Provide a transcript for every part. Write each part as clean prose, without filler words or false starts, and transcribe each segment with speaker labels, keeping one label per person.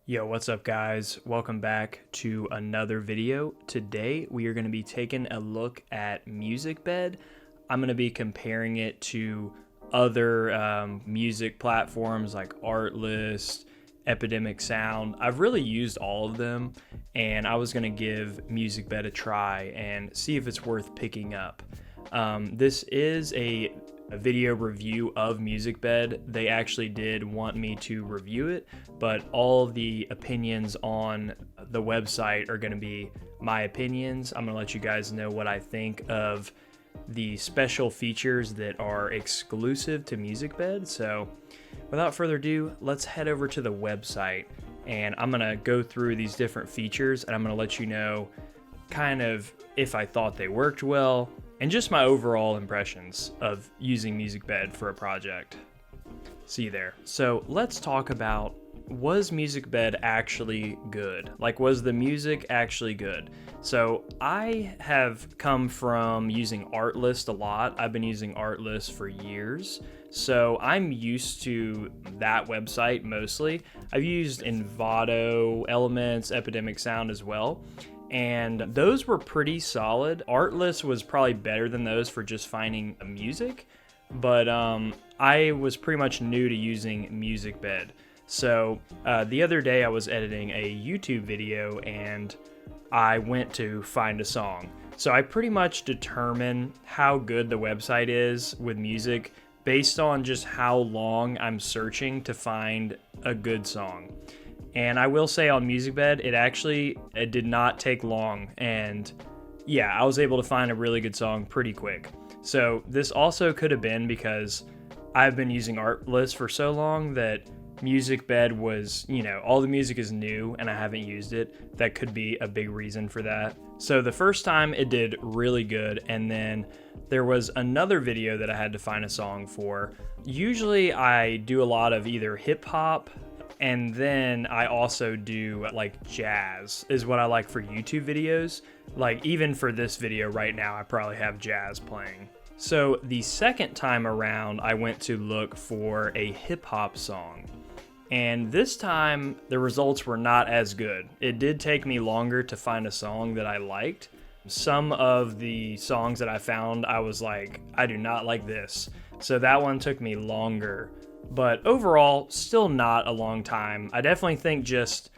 Speaker 1: Yo, what's up guys? Welcome back to another video. Today we are going to be taking a look at Musicbed. I'm going to be comparing it to other music platforms like Artlist, Epidemic Sound. I've really used all of them, and I was going to give Musicbed a try and see if it's worth picking up. This is a video review of Musicbed. They actually did want me to review it, but all the opinions on the website are going to be my opinions. I'm going to let you guys know what I think of the special features that are exclusive to Musicbed. So without further ado, let's head over to the website, and I'm going to go through these different features, and I'm going to let you know kind of if I thought they worked well, and just my overall impressions of using Musicbed for a project. See you there. So let's talk about, was Musicbed actually good? Like, was the music actually good? So I have come from using Artlist a lot. I've been using Artlist for years, so I'm used to that website mostly. I've used Envato, Elements, Epidemic Sound as well, and those were pretty solid. Artlist was probably better than those for just finding music, but I was pretty much new to using Musicbed. So the other day I was editing a YouTube video and I went to find a song. So I pretty much determine how good the website is with music based on just how long I'm searching to find a good song. And I will say on Musicbed, it did not take long. And yeah, I was able to find a really good song pretty quick. So this also could have been because I've been using Artlist for so long that Musicbed was, all the music is new and I haven't used it. That could be a big reason for that. So the first time it did really good, and then there was another video that I had to find a song for. Usually I do a lot of either hip hop, and then I also do like jazz is what I like for YouTube videos. Like even for this video right now, I probably have jazz playing. So the second time around, I went to look for a hip hop song. And this time the results were not as good. It did take me longer to find a song that I liked. Some of the songs that I found, I was like, I do not like this. So that one took me longer. But overall, still not a long time. I definitely think just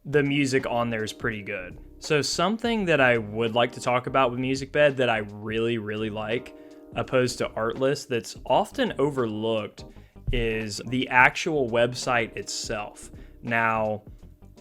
Speaker 1: the music on there is pretty good. So something that I would like to talk about with Musicbed that I really, really like, opposed to Artlist, that's often overlooked, is the actual website itself. Now,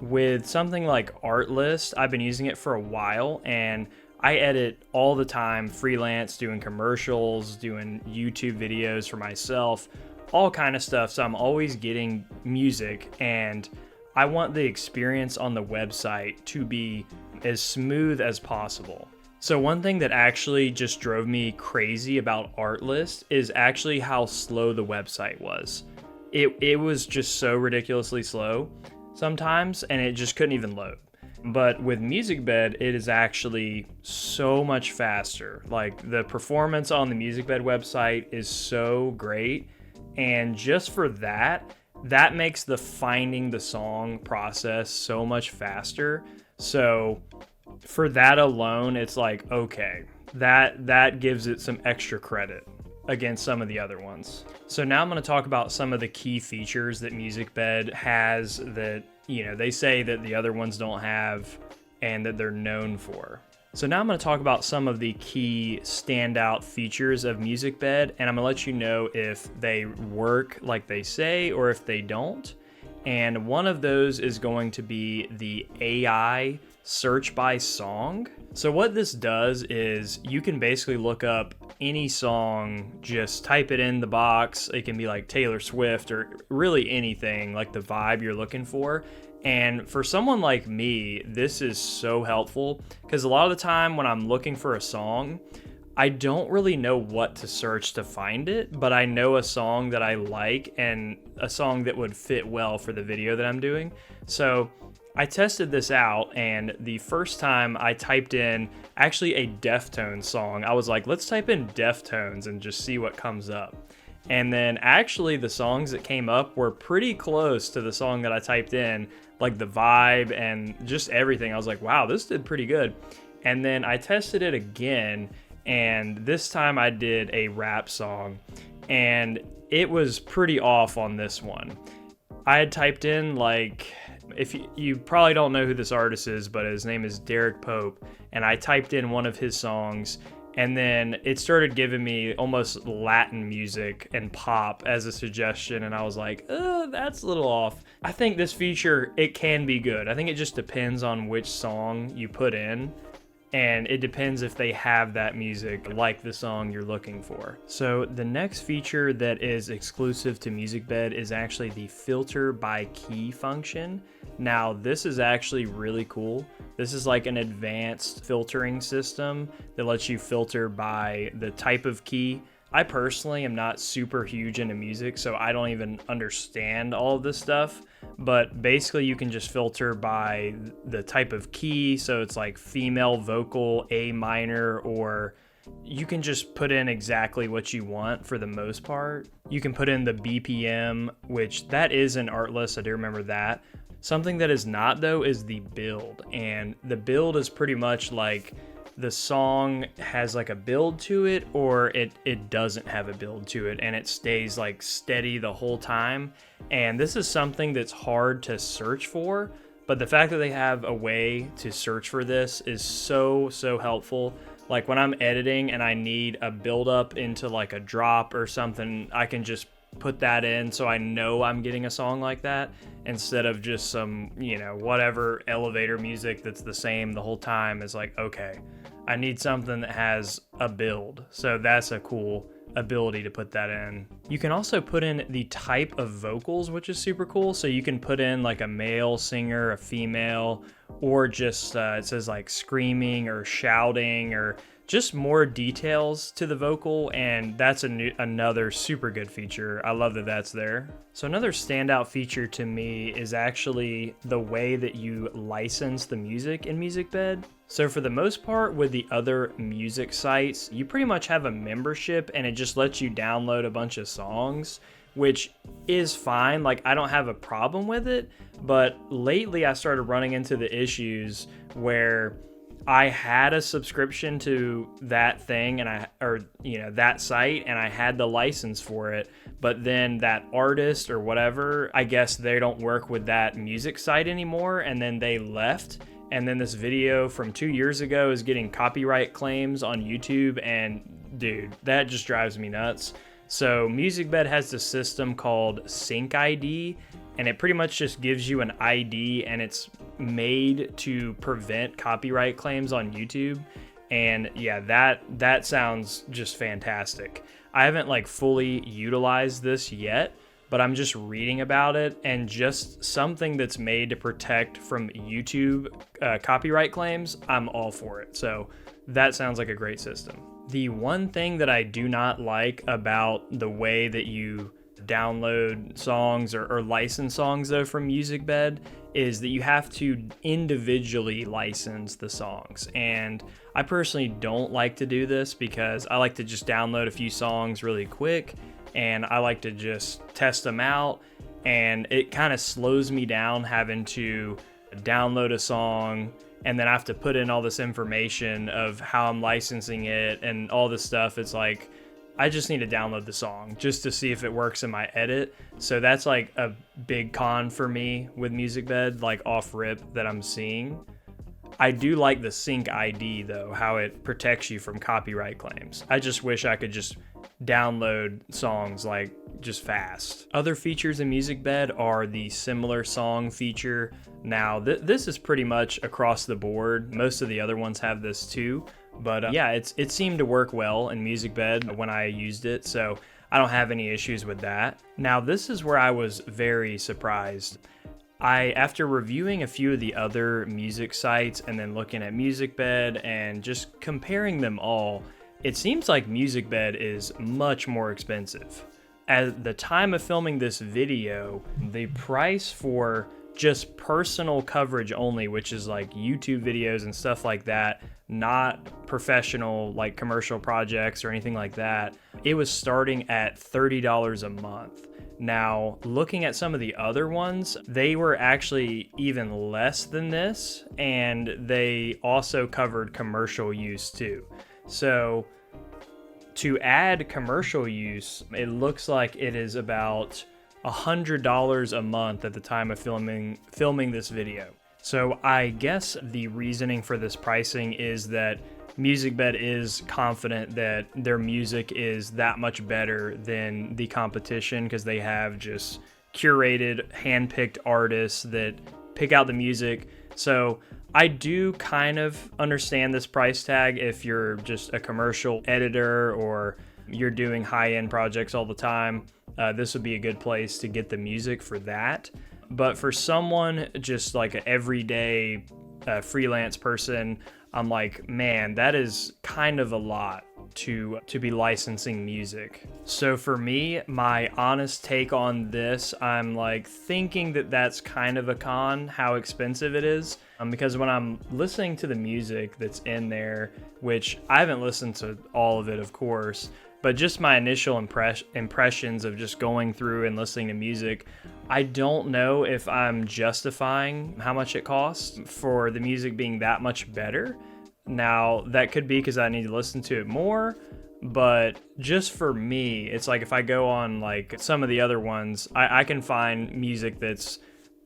Speaker 1: with something like Artlist, I've been using it for a while, and I edit all the time, freelance, doing commercials, doing YouTube videos for myself, all kind of stuff. So I'm always getting music, and I want the experience on the website to be as smooth as possible. So one thing that actually just drove me crazy about Artlist is actually how slow the website was. It was just so ridiculously slow sometimes, and it just couldn't even load. But with Musicbed, it is actually so much faster. Like, the performance on the Musicbed website is so great. And just for that makes the finding the song process so much faster. So for that alone, it's like, okay, that gives it some extra credit against some of the other ones. So now I'm going to talk about some of the key features that Musicbed has that, they say that the other ones don't have and that they're known for. So now I'm going to talk about some of the key standout features of Musicbed, and I'm going to let you know if they work like they say or if they don't. And one of those is going to be the AI search by song. So what this does is you can basically look up any song, just type it in the box. It can be like Taylor Swift or really anything, like the vibe you're looking for. And for someone like me, this is so helpful because a lot of the time when I'm looking for a song, I don't really know what to search to find it, but I know a song that I like and a song that would fit well for the video that I'm doing. So I tested this out, and the first time I typed in actually a Deftones song, I was like, let's type in Deftones and just see what comes up. And then actually the songs that came up were pretty close to the song that I typed in, like the vibe and just everything. I was like, wow, this did pretty good. And then I tested it again, and this time I did a rap song, and it was pretty off on this one. I had typed in, like, if you probably don't know who this artist is, but his name is Derek Pope, and I typed in one of his songs, and then it started giving me almost Latin music and pop as a suggestion, and I was like, that's a little off. I think this feature, it can be good. I think it just depends on which song you put in, and it depends if they have that music like the song you're looking for. So the next feature that is exclusive to Musicbed is actually the filter by key function. Now this is actually really cool. This is like an advanced filtering system that lets you filter by the type of key. I personally am not super huge into music, so I don't even understand all of this stuff. But basically you can just filter by the type of key. So it's like female vocal, A minor, or you can just put in exactly what you want for the most part. You can put in the BPM, which that is an Artlist. I do remember that. Something that is not though is the build. And the build is pretty much like the song has like a build to it, or it doesn't have a build to it, and it stays like steady the whole time. And this is something that's hard to search for, but the fact that they have a way to search for this is so helpful. Like when I'm editing and I need a build up into like a drop or something, I can just put that in so I know I'm getting a song like that, instead of just some, whatever elevator music that's the same the whole time. Is like, okay, I need something that has a build. So that's a cool ability to put that in. You can also put in the type of vocals, which is super cool. So you can put in like a male singer, a female, or just it says like screaming or shouting, or just more details to the vocal, and that's another super good feature. I love that that's there. So another standout feature to me is actually the way that you license the music in Musicbed. So for the most part with the other music sites, you pretty much have a membership and it just lets you download a bunch of songs, which is fine. Like, I don't have a problem with it, but lately I started running into the issues where I had a subscription to that thing that site, and I had the license for it, but then that artist or whatever, I guess they don't work with that music site anymore, and then they left. And then this video from 2 years ago is getting copyright claims on YouTube, and dude, that just drives me nuts. So Musicbed has this system called Sync ID, and it pretty much just gives you an ID, and it's made to prevent copyright claims on YouTube. And yeah, that sounds just fantastic. I haven't like fully utilized this yet, but I'm just reading about it, and just something that's made to protect from YouTube copyright claims, I'm all for it. So that sounds like a great system. The one thing that I do not like about the way that you download songs or license songs though from Musicbed is that you have to individually license the songs. And I personally don't like to do this because I like to just download a few songs really quick, and I like to just test them out, and it kind of slows me down having to download a song and then I have to put in all this information of how I'm licensing it and all this stuff. It's like, I just need to download the song just to see if it works in my edit. So that's like a big con for me with Musicbed, like off rip, that I'm seeing. I do like the Sync ID though, how it protects you from copyright claims. I just wish I could just download songs like just fast. Other features in Musicbed are the similar song feature. Now this is pretty much across the board. Most of the other ones have this too, but yeah, it seemed to work well in Musicbed when I used it, so I don't have any issues with that. Now this is where I was very surprised. After reviewing a few of the other music sites and then looking at Musicbed and just comparing them all, it seems like Musicbed is much more expensive. At the time of filming this video, the price for just personal coverage only, which is like YouTube videos and stuff like that, not professional like commercial projects or anything like that, it was starting at $30 a month. Now, looking at some of the other ones, they were actually even less than this, and they also covered commercial use too. So to add commercial use, it looks like it is about $100 a month at the time of filming this video. So I guess the reasoning for this pricing is that Musicbed is confident that their music is that much better than the competition because they have just curated, hand-picked artists that pick out the music. So I do kind of understand this price tag if you're just a commercial editor or you're doing high-end projects all the time. This would be a good place to get the music for that. But for someone just like an everyday freelance person, I'm like, man, that is kind of a lot to be licensing music. So for me, my honest take on this, I'm like thinking that that's kind of a con, how expensive it is. Because when I'm listening to the music that's in there, which I haven't listened to all of it, of course, but just my initial impressions of just going through and listening to music, I don't know if I'm justifying how much it costs for the music being that much better. Now, that could be because I need to listen to it more, but just for me, it's like if I go on like some of the other ones, I can find music that's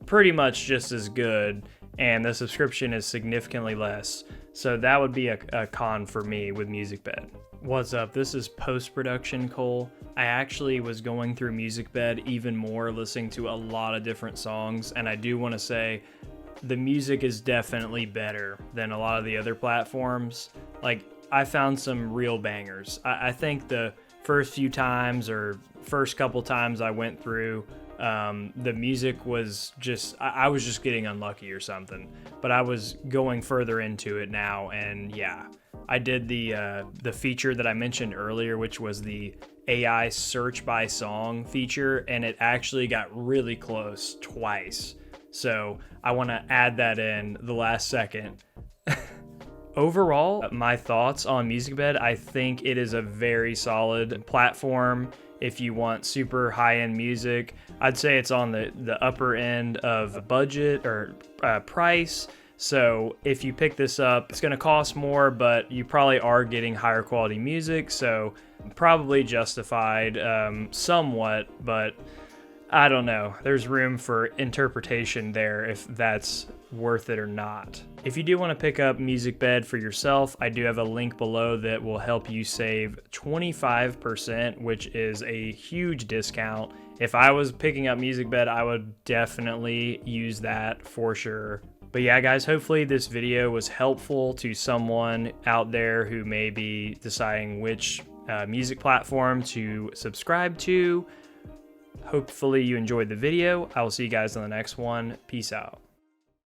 Speaker 1: pretty much just as good, and the subscription is significantly less. So that would be a con for me with Musicbed. What's up? This is post-production Cole. I actually was going through Musicbed even more, listening to a lot of different songs, and I do want to say the music is definitely better than a lot of the other platforms. Like, I found some real bangers. I think the first few times or first couple times I went through, the music was just, I was just getting unlucky or something, but I was going further into it now, and yeah, I did the feature that I mentioned earlier, which was the AI search by song feature, and it actually got really close twice. So I want to add that in the last second. Overall, my thoughts on Musicbed, I think it is a very solid platform. If you want super high-end music, I'd say it's on the upper end of budget or price. So if you pick this up, it's going to cost more, but you probably are getting higher quality music. So probably justified somewhat, but I don't know. There's room for interpretation there if that's worth it or not. If you do want to pick up Musicbed for yourself, I do have a link below that will help you save 25%, which is a huge discount. If I was picking up Musicbed, I would definitely use that for sure. But yeah, guys, hopefully this video was helpful to someone out there who may be deciding which music platform to subscribe to. Hopefully you enjoyed the video. I will see you guys on the next one. Peace out.